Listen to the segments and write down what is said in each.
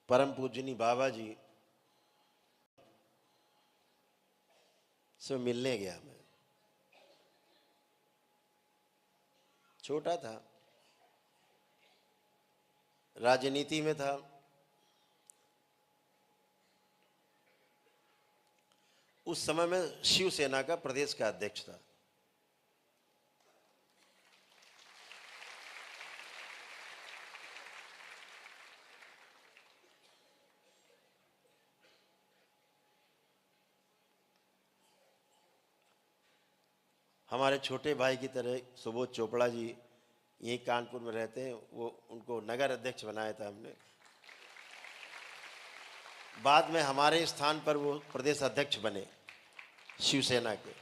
परम पूजनी बाबा जी से मिलने गया। मैं छोटा था, राजनीति में था। उस समय में शिवसेना का प्रदेश का अध्यक्ष था। हमारे छोटे भाई की तरह सुबोध चोपड़ा जी यहीं कानपुर में रहते हैं, वो उनको नगर अध्यक्ष बनाया था हमने। बाद में हमारे स्थान पर वो प्रदेश अध्यक्ष बने शिवसेना के।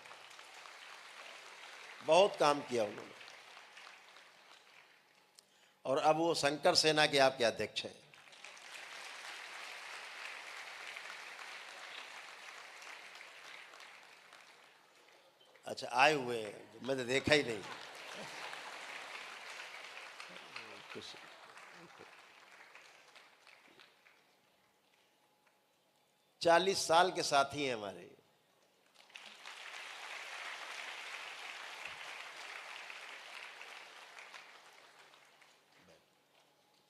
बहुत काम किया उन्होंने, और अब वो शंकर सेना के आपके अध्यक्ष हैं। अच्छा, आए हुए हैं, मैंने देखा ही नहीं। 40 साल के साथी हैं हमारे।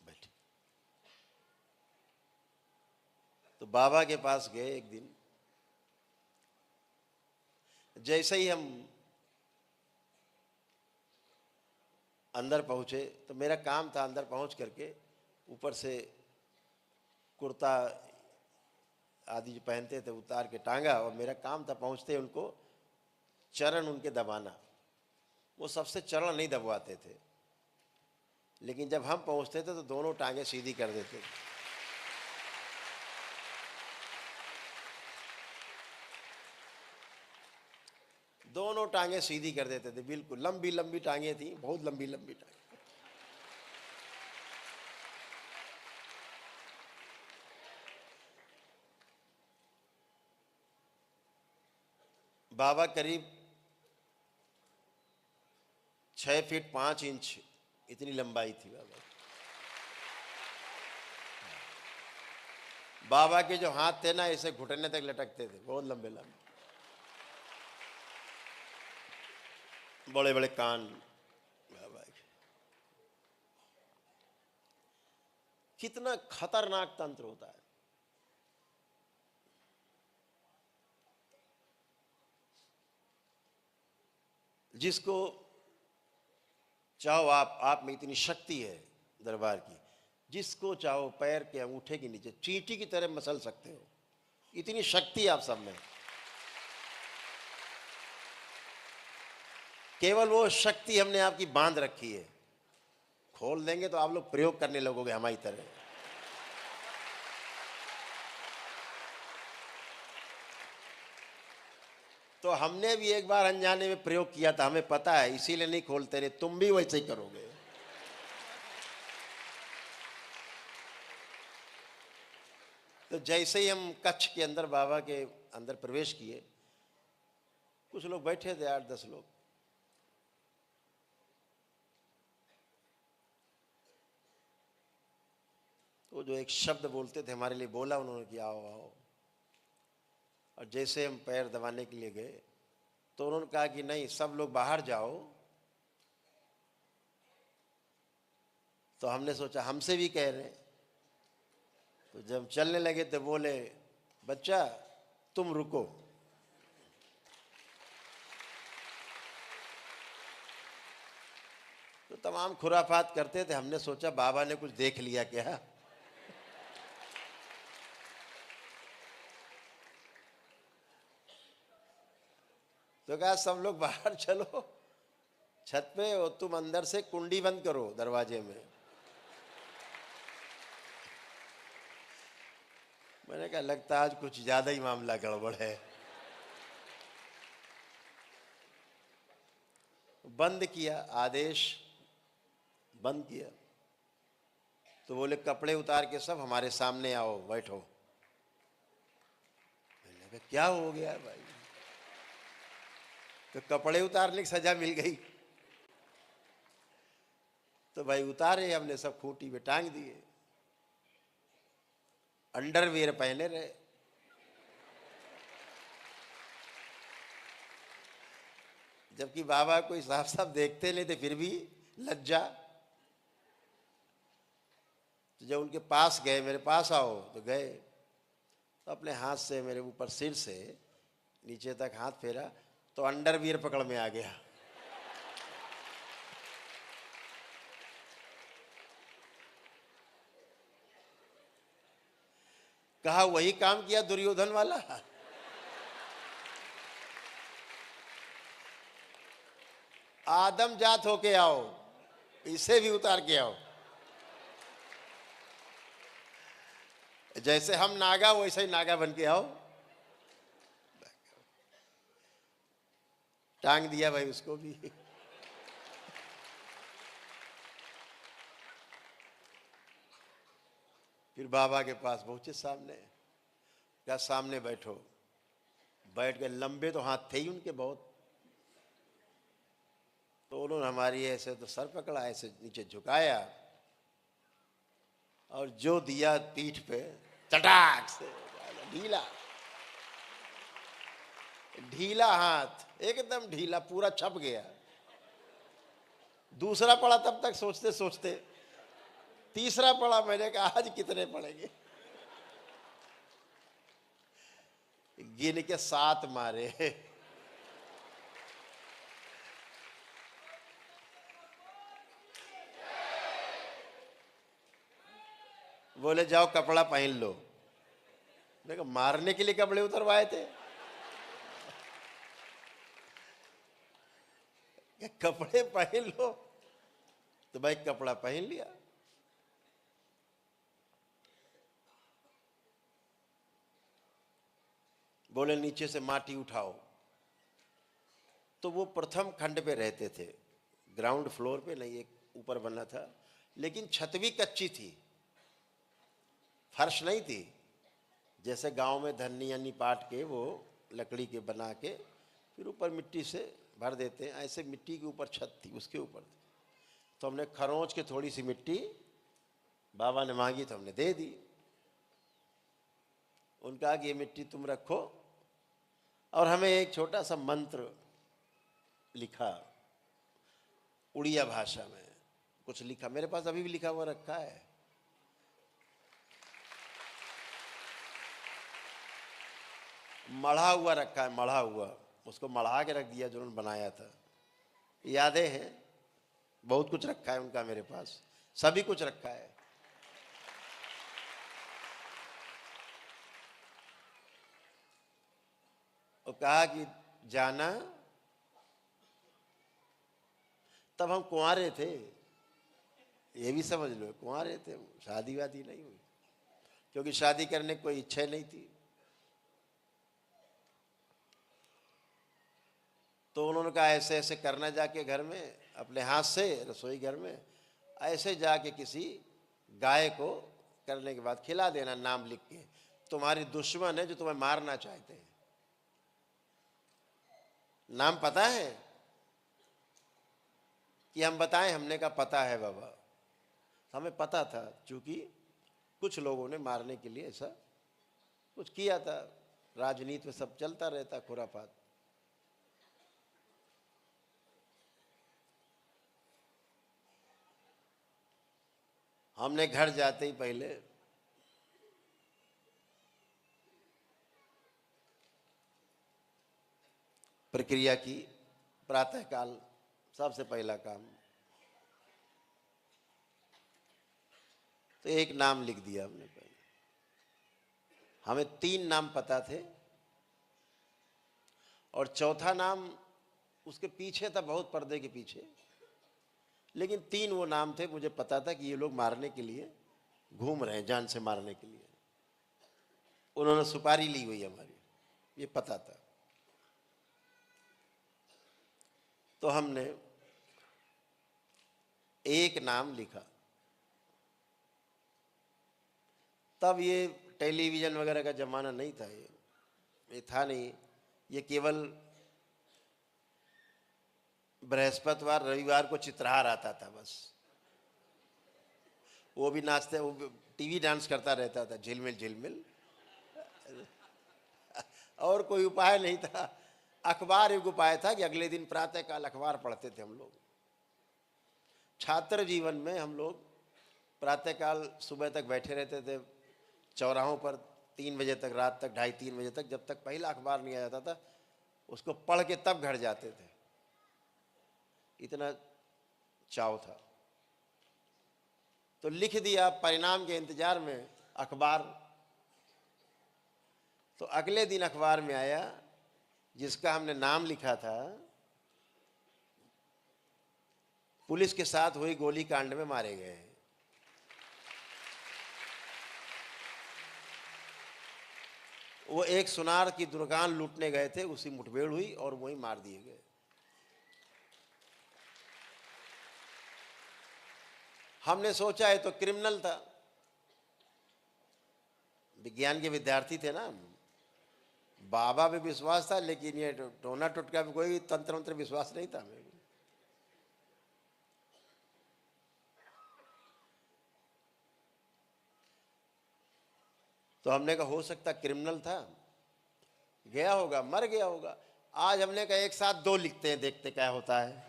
बैठे। तो बाबा के पास गए एक दिन। जैसे ही हम अंदर पहुंचे तो मेरा काम था अंदर पहुंच करके ऊपर से कुर्ता आदि जो पहनते थे उतार के टांगा, और मेरा काम था पहुंचते उनको चरण उनके दबाना। वो सबसे चरण नहीं दबवाते थे, लेकिन जब हम पहुंचते थे तो दोनों टांगे सीधी कर देते थे। दोनों टांगे सीधी कर देते थे, बिल्कुल लंबी लंबी टांगे थी, बहुत लंबी लंबी टांगे। बाबा करीब 6 फीट 5 इंच इतनी लंबाई थी बाबा। बाबा के जो हाथ थे ना ऐसे घुटने तक लटकते थे, बहुत लंबे लंबे, बड़े बड़े कान बाबा के। कितना खतरनाक तंत्र होता है। जिसको चाहो आप में इतनी शक्ति है दरबार की, जिसको चाहो पैर के अंगूठे के नीचे चींटी की तरह मसल सकते हो, इतनी शक्ति आप सब में। केवल वो शक्ति हमने आपकी बांध रखी है, खोल देंगे तो आप लोग प्रयोग करने लगोगे हमारी तरह। तो हमने भी एक बार अनजाने में प्रयोग किया था, हमें पता है, इसीलिए नहीं खोलते, नहीं तुम भी वैसे ही करोगे। तो जैसे ही हम कक्ष के अंदर बाबा के अंदर प्रवेश किए, कुछ लोग बैठे थे, 8-10 लोग। तो जो एक शब्द बोलते थे हमारे लिए बोला उन्होंने कि आओ आओ। और जैसे हम पैर दबाने के लिए गए तो उन्होंने कहा कि नहीं, सब लोग बाहर जाओ। तो हमने सोचा हमसे भी कह रहे हैं। तो जब चलने लगे तो बोले, बच्चा तुम रुको। तो तमाम खुराफात करते थे। हमने सोचा बाबा ने कुछ देख लिया क्या। तो कहा सब लोग बाहर चलो छत पे, और तुम अंदर से कुंडी बंद करो दरवाजे में। मैंने कहा लगता आज कुछ ज्यादा ही मामला गड़बड़ है। बंद किया, आदेश बंद किया। तो बोले कपड़े उतार के सब हमारे सामने आओ, बैठो। मैंने कहा क्या हो गया भाई। तो कपड़े उतारने की सजा मिल गई। तो भाई उतारे हमने, सब खूंटी पे टांग दिए। अंडरवियर पहने रहे। जबकि बाबा कोई साफ साफ देखते नहीं थे, फिर भी लज्जा। तो जब उनके पास गए, मेरे पास आओ, तो गए, तो अपने हाथ से मेरे ऊपर सिर से नीचे तक हाथ फेरा, तो अंडरवियर पकड़ में आ गया। कहा वही काम किया दुर्योधन वाला। आदम जात होके आओ, इसे भी उतार के आओ। जैसे हम नागा, वैसे ही नागा बन के आओ। टांग दिया भाई उसको भी। फिर बाबा के पास पहुंचे, सामने क्या, सामने बैठो। बैठ गए, लंबे तो हाथ थे ही उनके बहुत। तो उन्होंने हमारी ऐसे तो सर पकड़ा, ऐसे नीचे झुकाया, और जो दिया पीठ पे, चटाक से ढीला। ढीला हाथ, एकदम ढीला, पूरा छप गया। दूसरा पड़ा तब तक सोचते सोचते, तीसरा पड़ा, मैंने कहा आज कितने पड़ेंगे। गिन के 7 मारे। बोले जाओ कपड़ा पहन लो। देखो, मारने के लिए कपड़े उतरवाए थे, कपड़े पहन लो। तो भाई कपड़ा पहन लिया। बोले नीचे से माटी उठाओ। तो वो प्रथम खंड पे रहते थे, ग्राउंड फ्लोर पे नहीं, एक ऊपर बना था, लेकिन छत भी कच्ची थी, फर्श नहीं थी। जैसे गांव में धन्नी अन्नी पाट के वो लकड़ी के बना के फिर ऊपर मिट्टी से भर देते हैं, ऐसे मिट्टी के ऊपर छत थी, उसके ऊपर थी। तो हमने खरोंच के थोड़ी सी मिट्टी बाबा ने मांगी तो हमने दे दी। उनका कि ये मिट्टी तुम रखो, और हमें एक छोटा सा मंत्र लिखा, उड़िया भाषा में कुछ लिखा, मेरे पास अभी भी लिखा हुआ रखा है। मढ़ा हुआ रखा है, मढ़ा हुआ, उसको मढ़ा के रख दिया जो उन्होंने बनाया था। यादें हैं, बहुत कुछ रखा है उनका मेरे पास, सभी कुछ रखा है। और कहा कि जाना, तब हम कुंवारे थे, ये भी समझ लो, कुंवारे थे, शादी वादी नहीं हुई, क्योंकि शादी करने की कोई इच्छा नहीं थी। तो उन्होंने कहा ऐसे ऐसे करना, जाके घर में अपने हाथ से रसोई घर में ऐसे जाके किसी गाय को करने के बाद खिला देना, नाम लिख के, तुम्हारी दुश्मन है जो तुम्हें मारना चाहते हैं। नाम पता है कि हम बताएं? हमने कहा पता है बाबा। हमें पता था, चूंकि कुछ लोगों ने मारने के लिए ऐसा कुछ किया था, राजनीति में सब चलता रहता खुरापात। हमने घर जाते ही पहले प्रक्रिया की, प्रातःकाल सबसे पहला काम, तो एक नाम लिख दिया हमने पहले। हमें 3 नाम पता थे, और चौथा नाम उसके पीछे था, बहुत पर्दे के पीछे, लेकिन 3 वो नाम थे मुझे पता था कि ये लोग मारने के लिए घूम रहे हैं, जान से मारने के लिए। उन्होंने सुपारी ली हुई हमारी, ये पता था। तो हमने एक नाम लिखा। तब ये टेलीविजन वगैरह का जमाना नहीं था, ये था नहीं, ये केवल बृहस्पतिवार रविवार को चित्रहार आता था बस, वो भी नाचते, वो टीवी डांस करता रहता था, झिलमिल झिलमिल, और कोई उपाय नहीं था। अखबार एक उपाय था कि अगले दिन प्रातःकाल अखबार पढ़ते थे हम लोग। छात्र जीवन में हम लोग प्रातःकाल सुबह तक बैठे रहते थे चौराहों पर, 3 बजे तक, रात तक, 2:30-3 बजे तक, जब तक पहला अखबार नहीं आ जाता था उसको पढ़ के तब घर जाते थे, इतना चाव था। तो लिख दिया परिणाम के इंतजार में अखबार। तो अगले दिन अखबार में आया जिसका हमने नाम लिखा था, पुलिस के साथ हुई गोली कांड में मारे गए। वो एक सुनार की दुकान लूटने गए थे, उसी मुठभेड़ हुई और वहीं मार दिए गए। हमने सोचा है तो क्रिमिनल था, विज्ञान के विद्यार्थी थे ना, बाबा पे विश्वास था, लेकिन ये टोना टुटका पे कोई तंत्र मंत्र विश्वास नहीं था हमें। तो हमने कहा हो सकता क्रिमिनल था, गया होगा, मर गया होगा। आज हमने कहा एक साथ 2 लिखते हैं, देखते क्या होता है।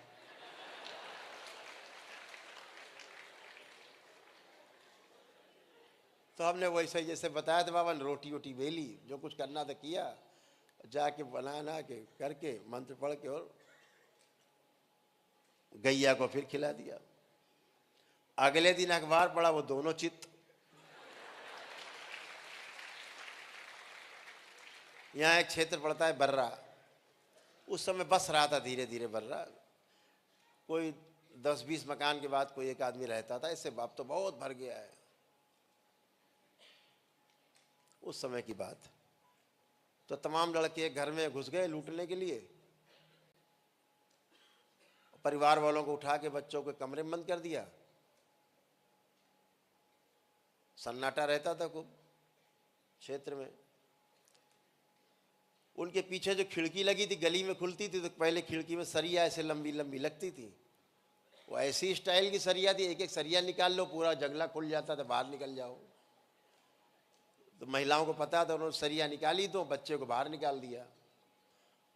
तो हमने वैसे जैसे बताया था बाबा ने, रोटी वोटी बेली, जो कुछ करना था किया, जाके बनाना के करके मंत्र पढ़ के और गैया को फिर खिला दिया। अगले दिन अखबार पढ़ा, वो दोनों चित्त। यहाँ एक क्षेत्र पड़ता है बर्रा, उस समय बस रहा था धीरे धीरे बर्रा, कोई 10-20 मकान के बाद कोई एक आदमी रहता था, इससे अब तो बहुत भर गया है। उस समय की बात। तो तमाम लड़के घर में घुस गए लूटने के लिए, परिवार वालों को उठा के बच्चों के कमरे में बंद कर दिया। सन्नाटा रहता था खूब क्षेत्र में। उनके पीछे जो खिड़की लगी थी, गली में खुलती थी, तो पहले खिड़की में सरिया ऐसे लंबी लंबी लगती थी, वो ऐसी स्टाइल की सरिया थी, एक एक सरिया निकाल लो पूरा जंगला खुल जाता था, बाहर निकल जाओ। तो महिलाओं को पता था, उन्होंने सरिया निकाली तो बच्चे को बाहर निकाल दिया।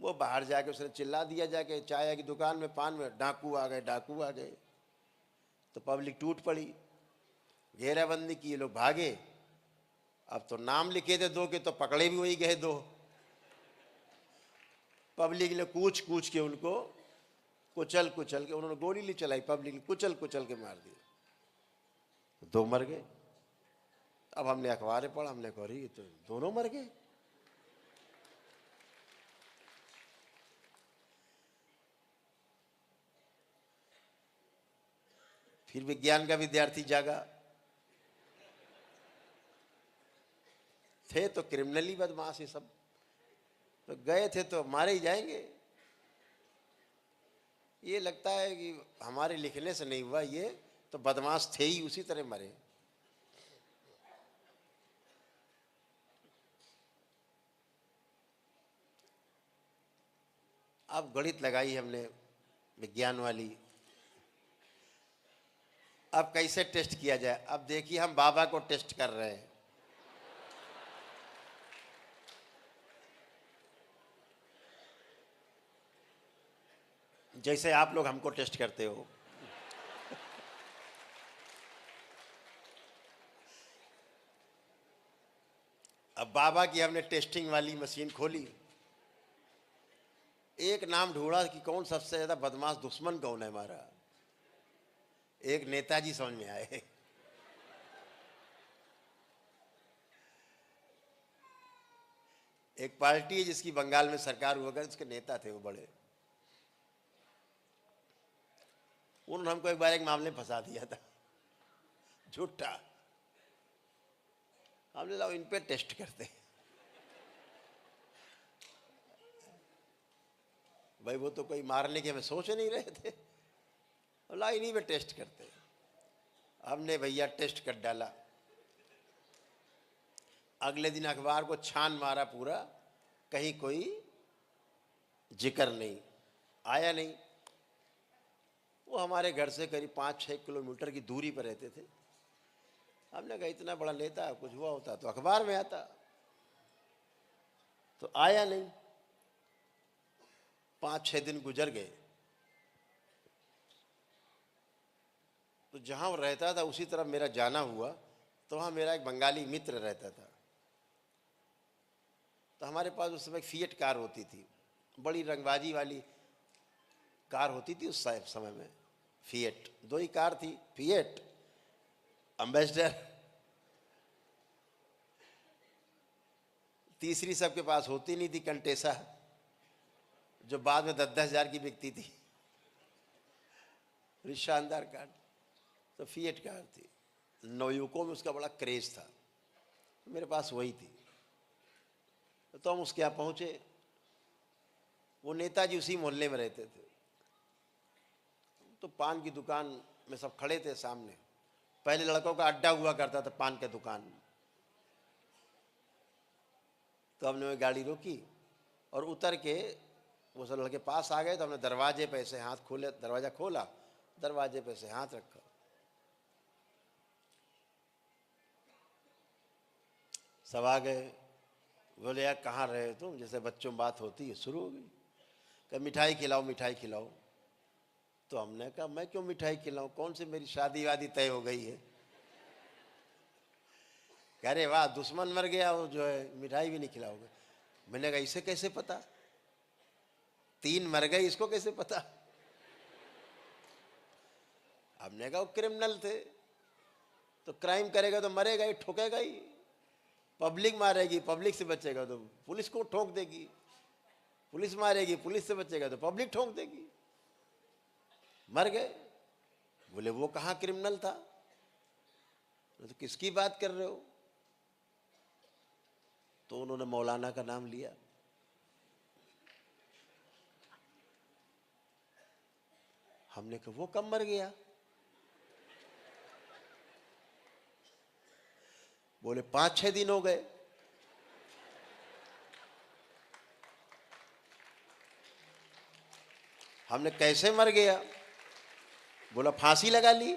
वो बाहर जाके उसने चिल्ला दिया जाके चाय की दुकान में, पान में, डाकू आ गए, डाकू आ गए। तो पब्लिक टूट पड़ी, घेराबंदी की, लोग भागे। अब तो नाम लिखे थे 2 के, तो पकड़े भी वही गए 2। पब्लिक ने कूच कूच के उनको कुचल कुचल के, उन्होंने गोली नहीं चलाई, पब्लिक ने कुचल कुचल के मार दिया, 2 मर गए। अब हमने अखबारें पढ़ा, हमने कहा ये तो दोनों मर गए। फिर विज्ञान का विद्यार्थी जागा, थे तो क्रिमिनली बदमाश ये सब, तो गए थे तो मारे ही जाएंगे। ये लगता है कि हमारे लिखने से नहीं हुआ, ये तो बदमाश थे ही, उसी तरह मरे। अब गणित लगाई हमने विज्ञान वाली, अब कैसे टेस्ट किया जाए। अब देखिए हम बाबा को टेस्ट कर रहे हैं। जैसे आप लोग हमको टेस्ट करते हो। अब बाबा की हमने टेस्टिंग वाली मशीन खोली, एक नाम ढूंढा कि कौन सबसे ज्यादा बदमाश दुश्मन कौन है हमारा। एक नेताजी समझ में आए। एक पार्टी है जिसकी बंगाल में सरकार हुआ कर, उसके नेता थे वो बड़े, उन्होंने हमको एक बार एक मामले में फंसा दिया था, झूठा। हमने लाओ इन पे टेस्ट करते हैं। भाई वो तो कोई मारने के हमें सोच नहीं रहे थे, ला इन्हीं पे टेस्ट करते। हमने भैया टेस्ट कर डाला। अगले दिन अखबार को छान मारा पूरा, कहीं कोई जिक्र नहीं, आया नहीं। वो हमारे घर से करीब 5-6 किलोमीटर की दूरी पर रहते थे। हमने कहा इतना बड़ा नेता, कुछ हुआ होता तो अखबार में आता, तो आया नहीं। 5-6 दिन गुजर गए, तो जहाँ वो रहता था उसी तरफ मेरा जाना हुआ, तो वहाँ मेरा एक बंगाली मित्र रहता था। तो हमारे पास उस समय फिएट कार होती थी, बड़ी रंगबाजी वाली कार होती थी उस समय में। फिएट 2 ही कार थी, फिएट, एम्बेसडर, तीसरी सबके पास होती नहीं थी, कंटेसा, जो बाद में 10-10 हज़ार की बिकती थी, शानदार कार। तो फिएट कार थी, नवयुवकों में उसका बड़ा क्रेज था, तो मेरे पास वही थी। तो हम उसके यहाँ पहुँचे, वो नेताजी उसी मोहल्ले में रहते थे। तो पान की दुकान में सब खड़े थे सामने, पहले लड़कों का अड्डा हुआ करता था पान के दुकान में। तो हमने वो गाड़ी रोकी और उतर के वो सब लड़के पास आ गए, तो हमने दरवाजे पे से हाथ खोले, दरवाज़ा खोला, दरवाजे पे से हाथ रखा, सब आ गए। बोले यार कहाँ रहे तुम, जैसे बच्चों में बात होती है, शुरू हो गई। कहा मिठाई खिलाओ, मिठाई खिलाओ। तो हमने कहा मैं क्यों मिठाई खिलाऊं, कौन सी मेरी शादी वादी तय हो गई है। कह रहे वाह, दुश्मन मर गया वो जो है मिठाई भी नहीं खिलाओगे। मैंने कहा इसे कैसे पता, 3 मर गए, इसको कैसे पता। हमने कहा वो क्रिमिनल थे, तो क्राइम करेगा तो मरेगा ही, ठोकेगा ही। पब्लिक मारेगी, पब्लिक से बचेगा तो पुलिस को ठोक देगी, पुलिस मारेगी, पुलिस से बचेगा तो पब्लिक ठोक देगी। मर गए। बोले वो कहाँ क्रिमिनल था, तो किसकी बात कर रहे हो। तो उन्होंने मौलाना का नाम लिया। हमने कहा वो कब मर गया। बोले 5-6 दिन हो गए। हमने कैसे मर गया। बोला फांसी लगा ली,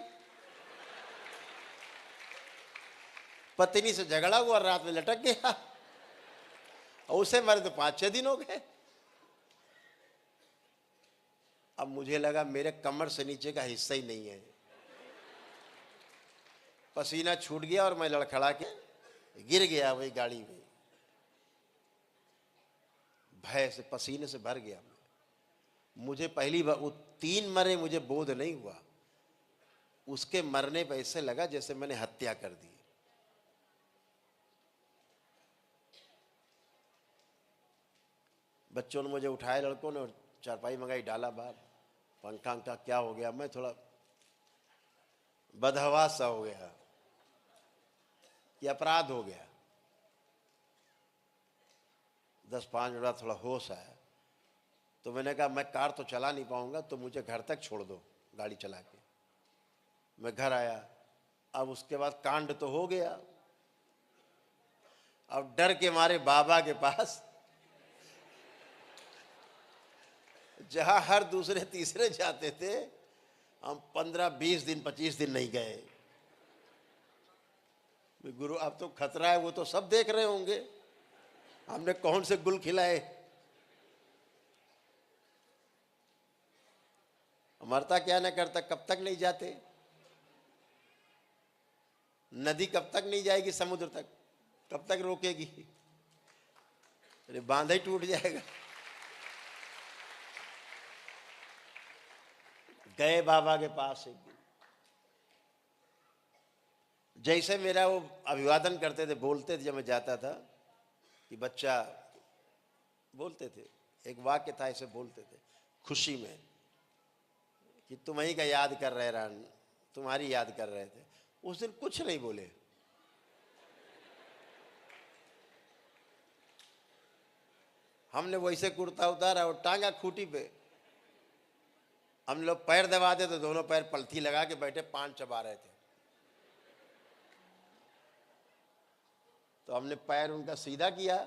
पत्नी से झगड़ा हुआ, रात में लटक गया, और उसे मरे तो 5-6 दिन हो गए। अब मुझे लगा मेरे कमर से नीचे का हिस्सा ही नहीं है, पसीना छूट गया और मैं लड़खड़ा के गिर गया वही गाड़ी में, भय से पसीने से भर गया। मुझे पहली बार वो 3 मरे, मुझे बोध नहीं हुआ। उसके मरने पर ऐसे लगा जैसे मैंने हत्या कर दी। बच्चों ने मुझे उठाया, लड़कों ने, और चारपाई मंगाई, डाला बाहर, पंखा अंखा क्या हो गया। मैं थोड़ा बदहवास सा हो गया कि अपराध हो गया। 10-5 मिनट बाद थोड़ा होश आया, तो मैंने कहा मैं कार तो चला नहीं पाऊंगा, तो मुझे घर तक छोड़ दो गाड़ी चला के। मैं घर आया। अब उसके बाद कांड तो हो गया। अब डर के मारे बाबा के पास, जहां हर दूसरे तीसरे जाते थे, हम 15-20 दिन 25 दिन नहीं गए। गुरु अब तो खतरा है, वो तो सब देख रहे होंगे, हमने कौन से गुल खिलाए। मरता क्या ना करता, कब तक नहीं जाते, नदी कब तक नहीं जाएगी समुद्र तक, कब तक रोकेगी। अरे बांध ही टूट जाएगा। गए बाबा के पास एक दिन, जैसे मेरा वो अभिवादन करते थे, बोलते थे जब मैं जाता था, कि बच्चा, बोलते थे, एक वाक्य था ऐसे बोलते थे खुशी में, कि तुम्हीं का याद कर रहे रान, तुम्हारी याद कर रहे थे। उस दिन कुछ नहीं बोले। हमने वैसे कुर्ता उतारा और टांगा खूटी पे, हम लोग पैर दबाते तो दोनों पैर पलथी लगा के बैठे पान चबा रहे थे। तो हमने पैर उनका सीधा किया,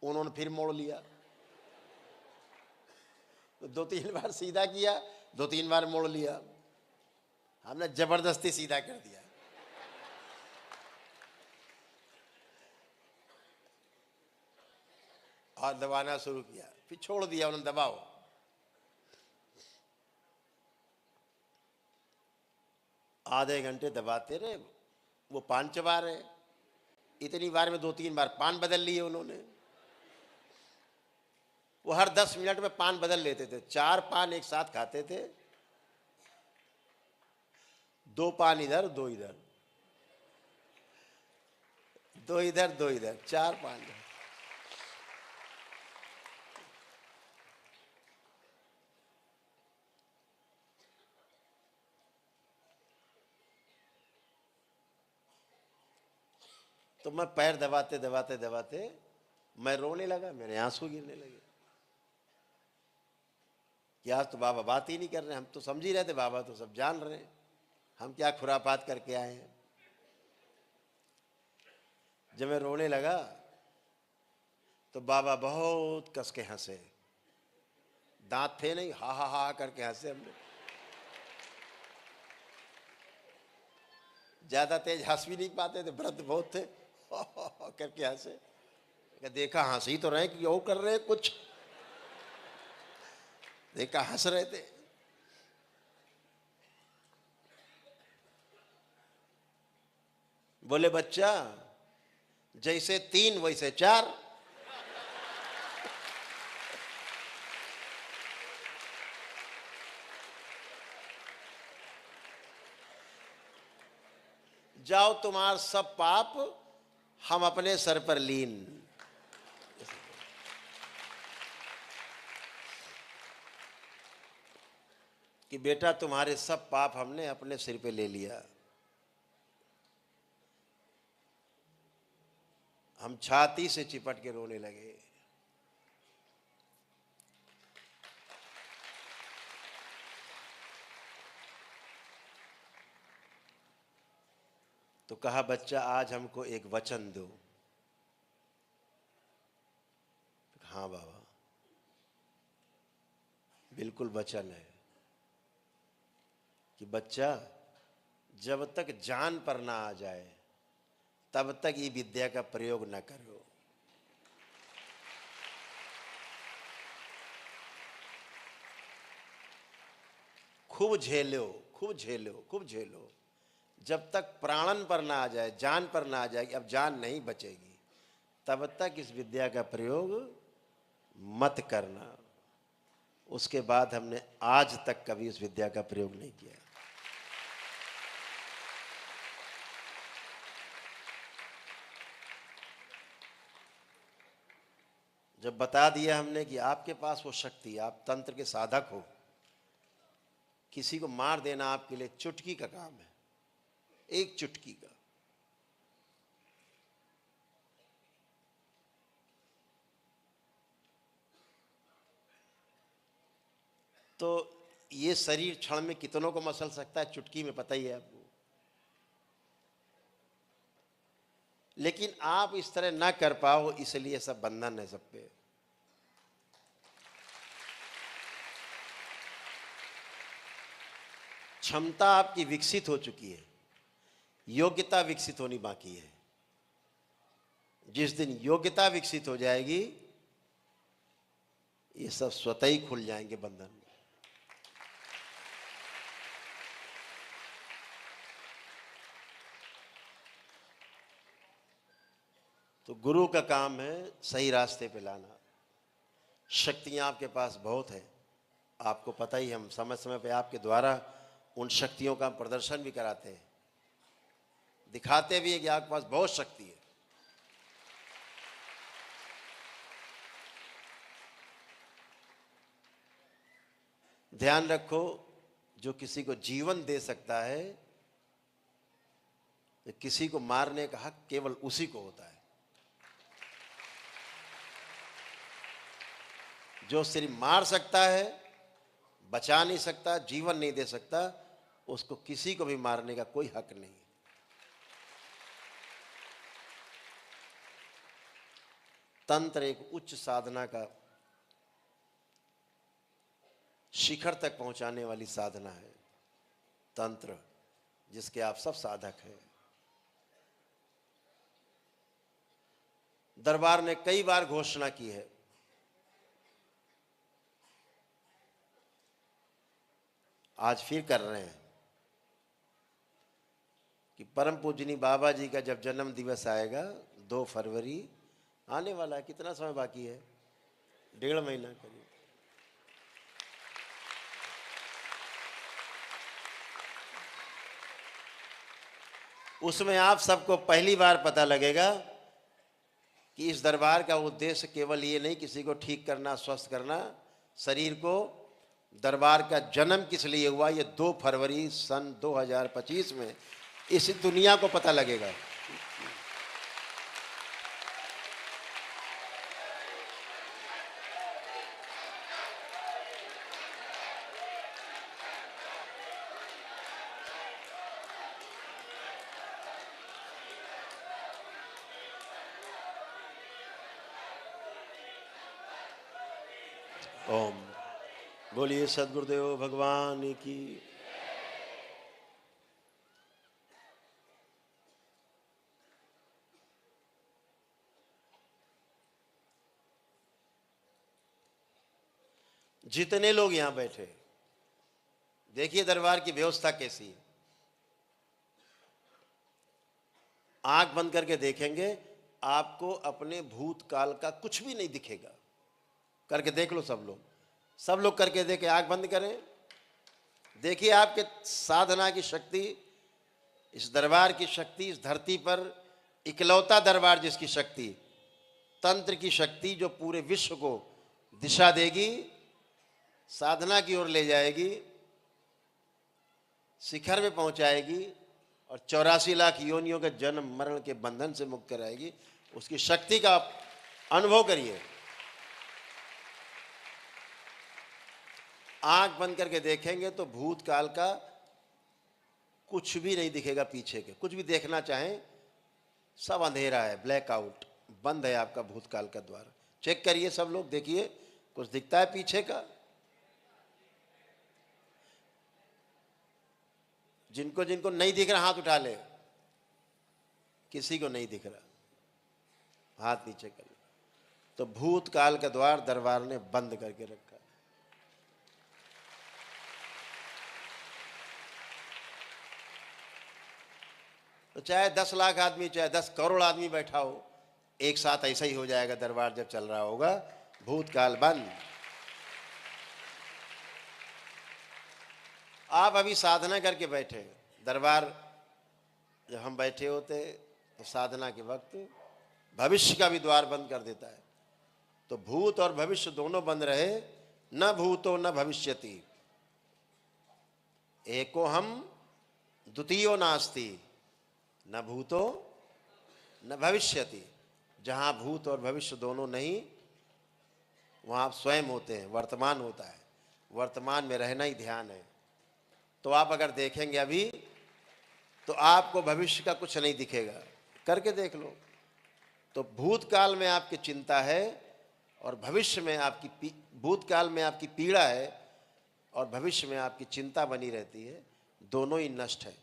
उन्होंने फिर मोड़ लिया। तो 2-3 बार सीधा किया, 2-3 बार मोड़ लिया। हमने जबरदस्ती सीधा कर दिया। और दबाना शुरू किया, फिर छोड़ दिया उन्होंने, दबाओ। आधे घंटे दबाते रहे, वो पान चबा रहे। इतनी बार में 2-3 बार पान बदल लिए उन्होंने। वो हर 10 मिनट में पान बदल लेते थे, 4 पान एक साथ खाते थे, 2 पान इधर 2 इधर, 2 इधर 2 इधर, 4 पान। तो मैं पैर दबाते दबाते दबाते मैं रोने लगा, मेरे आंसू गिरने लगे कि आज तो बाबा बात ही नहीं कर रहे। हम तो समझ ही रहे थे बाबा तो सब जान रहे हैं, हम क्या खुरापात करके आए हैं। जब मैं रोने लगा तो बाबा बहुत कस के हंसे, दांत थे नहीं, हा हा हा करके हंसे। हमने ज्यादा तेज हंस भी नहीं पाते थे, वृद्ध बहुत थे, करके हंसे। देखा हंस ही तो रहे कि और कर रहे कुछ, देखा हंस रहे थे। बोले बच्चा जैसे 3 वैसे 4। जाओ तुम्हार सब पाप हम अपने सर पर लीन। कि बेटा तुम्हारे सब पाप हमने अपने सिर पे ले लिया। हम छाती से चिपट के रोने लगे। तो कहा बच्चा आज हमको एक वचन दो। हाँ बाबा बिल्कुल वचन है कि बच्चा जब तक जान पर ना आ जाए तब तक ये विद्या का प्रयोग न करो। खूब झेलो खूब झेलो खूब झेलो, जब तक प्राणन पर ना आ जाए, जान पर ना आ जाए कि अब जान नहीं बचेगी, तब तक इस विद्या का प्रयोग मत करना। उसके बाद हमने आज तक कभी इस विद्या का प्रयोग नहीं किया। जब बता दिया हमने कि आपके पास वो शक्ति, आप तंत्र के साधक हो, किसी को मार देना आपके लिए चुटकी का काम है, एक चुटकी का। तो ये शरीर क्षण में कितनों को मसल सकता है, चुटकी में, पता ही है आपको। लेकिन आप इस तरह ना कर पाओ, इसलिए सब बंधन है सब पे। क्षमता आपकी विकसित हो चुकी है, योग्यता विकसित होनी बाकी है। जिस दिन योग्यता विकसित हो जाएगी ये सब स्वतः ही खुल जाएंगे बंधन। तो गुरु का काम है सही रास्ते पे लाना। शक्तियां आपके पास बहुत है, आपको पता ही, हम समय समय पे आपके द्वारा उन शक्तियों का प्रदर्शन भी कराते हैं, दिखाते भी हैं कि आपके पास बहुत शक्ति है। ध्यान रखो, जो किसी को जीवन दे सकता है, किसी को मारने का हक केवल उसी को होता है। जो सिर्फ मार सकता है, बचा नहीं सकता, जीवन नहीं दे सकता, उसको किसी को भी मारने का कोई हक नहीं। तंत्र एक उच्च साधना का शिखर तक पहुंचाने वाली साधना है। तंत्र जिसके आप सब साधक हैं। दरबार ने कई बार घोषणा की है आज फिर कर रहे हैं कि परम पूजनी बाबा जी का जब जन्म दिवस आएगा 2 फरवरी आने वाला है। कितना समय बाकी है? 1.5 महीना करीब। उसमें आप सबको पहली बार पता लगेगा कि इस दरबार का उद्देश्य केवल ये नहीं किसी को ठीक करना, स्वस्थ करना शरीर को। दरबार का जन्म किस लिए हुआ, ये 2 फरवरी सन 2025 में इस दुनिया को पता लगेगा। ओम बोलिए सद्गुरुदेव भगवान की। जितने लोग यहां बैठे, देखिए दरबार की व्यवस्था कैसी है। आंख बंद करके देखेंगे, आपको अपने भूतकाल का कुछ भी नहीं दिखेगा। करके देख लो सब लोग करके देखें। आंख बंद करें, देखिए आपके साधना की शक्ति, इस दरबार की शक्ति, इस धरती पर इकलौता दरबार जिसकी शक्ति, तंत्र की शक्ति जो पूरे विश्व को दिशा देगी, साधना की ओर ले जाएगी, शिखर में पहुंचाएगी और 84 लाख योनियों के जन्म मरण के बंधन से मुक्त कराएगी। उसकी शक्ति का आप अनुभव करिए। आंख बंद करके देखेंगे तो भूतकाल का कुछ भी नहीं दिखेगा। पीछे के कुछ भी देखना चाहें, सब अंधेरा है, ब्लैकआउट, बंद है आपका भूतकाल का द्वार। चेक करिए सब लोग, देखिए कुछ दिखता है पीछे का? जिनको जिनको नहीं दिख रहा हाथ उठा ले। किसी को नहीं दिख रहा हाथ नीचे कर ले। तो भूतकाल का द्वार दरबार ने बंद करके रखा। तो चाहे 10 लाख आदमी, चाहे 10 करोड़ आदमी बैठा हो, एक साथ ऐसा ही हो जाएगा। दरबार जब चल रहा होगा, भूतकाल बंद। आप अभी साधना करके बैठे, दरबार जब हम बैठे होते तो साधना के वक्त भविष्य का भी द्वार बंद कर देता है। तो भूत और भविष्य दोनों बंद रहे। न भूतो न भविष्यति, एको हम द्वितीयो नास्ति, न भूतो न भविष्यति। जहां भूत और भविष्य दोनों नहीं, वहां आप स्वयं होते हैं, वर्तमान होता है। वर्तमान में रहना ही ध्यान है। तो आप अगर देखेंगे अभी, तो आपको भविष्य का कुछ नहीं दिखेगा। करके देख लो। तो भूतकाल में आपकी चिंता है और भविष्य में आपकी भूतकाल में आपकी पीड़ा है और भविष्य में आपकी चिंता बनी रहती है। दोनों ही नष्ट है।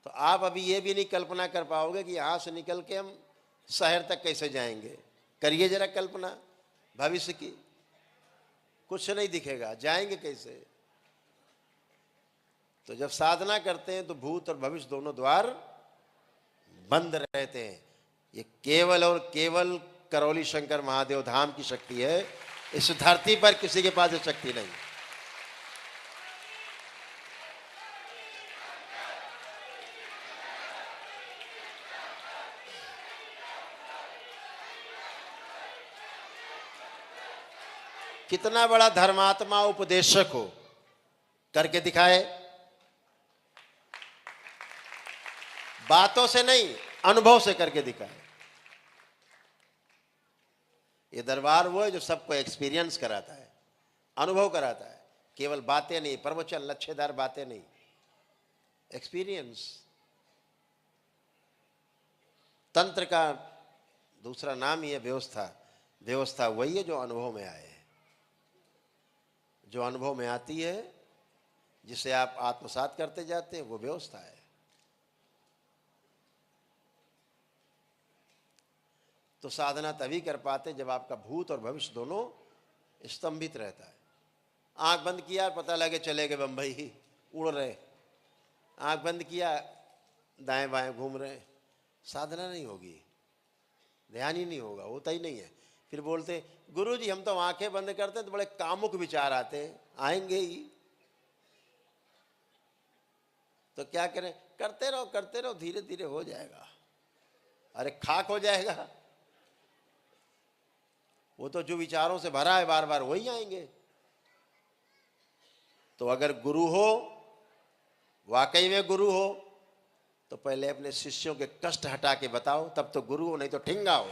तो आप अभी ये भी नहीं कल्पना कर पाओगे कि यहाँ से निकल के हम शहर तक कैसे जाएंगे। करिए जरा कल्पना भविष्य की, कुछ नहीं दिखेगा, जाएंगे कैसे? तो जब साधना करते हैं तो भूत और भविष्य दोनों द्वार बंद रहते हैं। ये केवल और केवल करौली शंकर महादेव धाम की शक्ति है। इस धरती पर किसी के पास ये शक्ति नहीं। कितना बड़ा धर्मात्मा उपदेशक हो, करके दिखाए। बातों से नहीं, अनुभव से करके दिखाए। ये दरबार वो है जो सबको एक्सपीरियंस कराता है, अनुभव कराता है। केवल बातें नहीं, प्रवचन लच्छेदार बातें नहीं, एक्सपीरियंस। तंत्र का दूसरा नाम ही है व्यवस्था। व्यवस्था वही है जो अनुभव में आए, जो अनुभव में आती है, जिसे आप आत्मसात करते जाते हैं, वो व्यवस्था है। तो साधना तभी कर पाते जब आपका भूत और भविष्य दोनों स्तंभित रहता है। आंख बंद किया, पता लगे चले गए बंबई, उड़ रहे, आंख बंद किया दाएं बाएं घूम रहे, साधना नहीं होगी, ध्यान ही नहीं होगा, होता ही नहीं है। फिर बोलते गुरु जी हम तो आंखें बंद करते हैं तो बड़े कामुक विचार आते हैं, आएंगे ही, तो क्या करें, करते रहो, धीरे धीरे हो जाएगा। अरे खाक हो जाएगा, वो तो जो विचारों से भरा है बार बार वही आएंगे। तो अगर गुरु हो, वाकई में गुरु हो, तो पहले अपने शिष्यों के कष्ट हटा के बताओ, तब तो गुरु हो, नहीं तो ठिंगा हो।